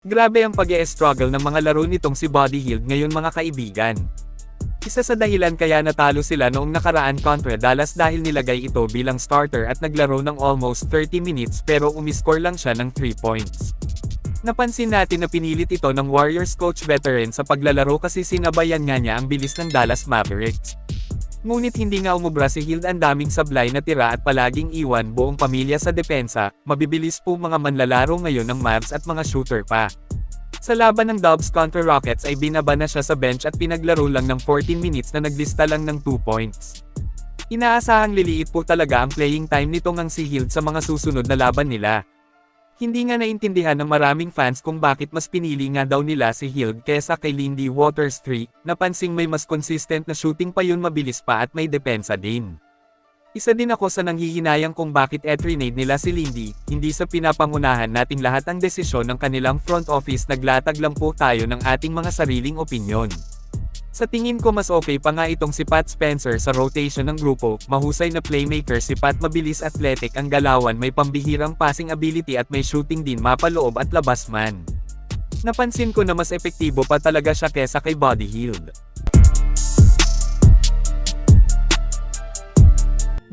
Grabe ang pag-e-struggle ng mga laro nitong si Buddy Hield ngayon mga kaibigan. Isa sa dahilan kaya natalo sila noong nakaraan kontra Dallas dahil nilagay ito bilang starter at naglaro ng almost 30 minutes pero umiscore lang siya ng 3 points. Napansin natin na pinilit ito ng Warriors coach veteran sa paglalaro kasi sinabayan nga niya ang bilis ng Dallas Mavericks. Ngunit hindi nga umubra si Hield, ang daming sablay na tira at palaging iwan buong pamilya sa depensa, mabibilis po mga manlalaro ngayon ng Mavs at mga shooter pa. Sa laban ng Dubs kontra Rockets ay binaba na siya sa bench at pinaglaro lang ng 14 minutes na naglista lang ng 2 points. Inaasahang liliit po talaga ang playing time nitong ang si Hield sa mga susunod na laban nila. Hindi nga naintindihan ng maraming fans kung bakit mas pinili nga daw nila si Hield kesa kay Lindy Waters III, napansing may mas consistent na shooting pa yun, mabilis pa at may depensa din. Isa din ako sa nanghihinayang kung bakit etrinade nila si Lindy, hindi sa pinapangunahan nating lahat ang desisyon ng kanilang front office, naglatag lang po tayo ng ating mga sariling opinyon. Sa tingin ko mas okay pa nga itong si Pat Spencer sa rotation ng grupo, mahusay na playmaker si Pat, mabilis, athletic ang galawan, may pambihirang passing ability at may shooting din mapaloob at labas man. Napansin ko na mas epektibo pa talaga siya kesa kay Buddy Hield.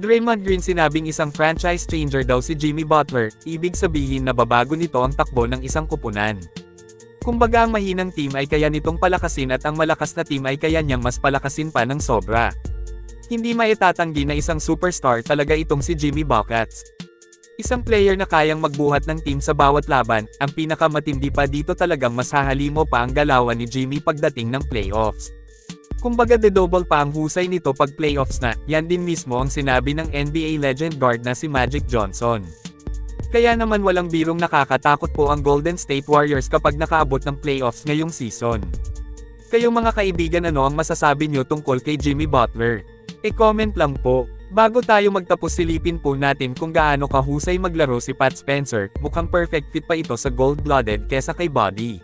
Draymond Green sinabing isang franchise changer daw si Jimmy Butler, ibig sabihin na babago nito ang takbo ng isang koponan. Kumbaga ang mahinang team ay kaya nitong palakasin at ang malakas na team ay kaya niyang mas palakasin pa ng sobra. Hindi maitatanggi na isang superstar talaga itong si Jimmy Buckets. Isang player na kayang magbuhat ng team sa bawat laban, ang pinakamatindi pa dito talagang mas hahalimo pa ang galawan ni Jimmy pagdating ng playoffs. Kumbaga de-double pa ang husay nito pag playoffs na, yan din mismo ang sinabi ng NBA legend guard na si Magic Johnson. Kaya naman walang birong nakakatakot po ang Golden State Warriors kapag nakaabot ng playoffs ngayong season. Kayong mga kaibigan, ano ang masasabi nyo tungkol kay Jimmy Butler? E-comment lang po. Bago tayo magtapos, silipin po natin kung gaano kahusay maglaro si Pat Spencer, mukhang perfect fit pa ito sa gold-blooded kesa kay Buddy.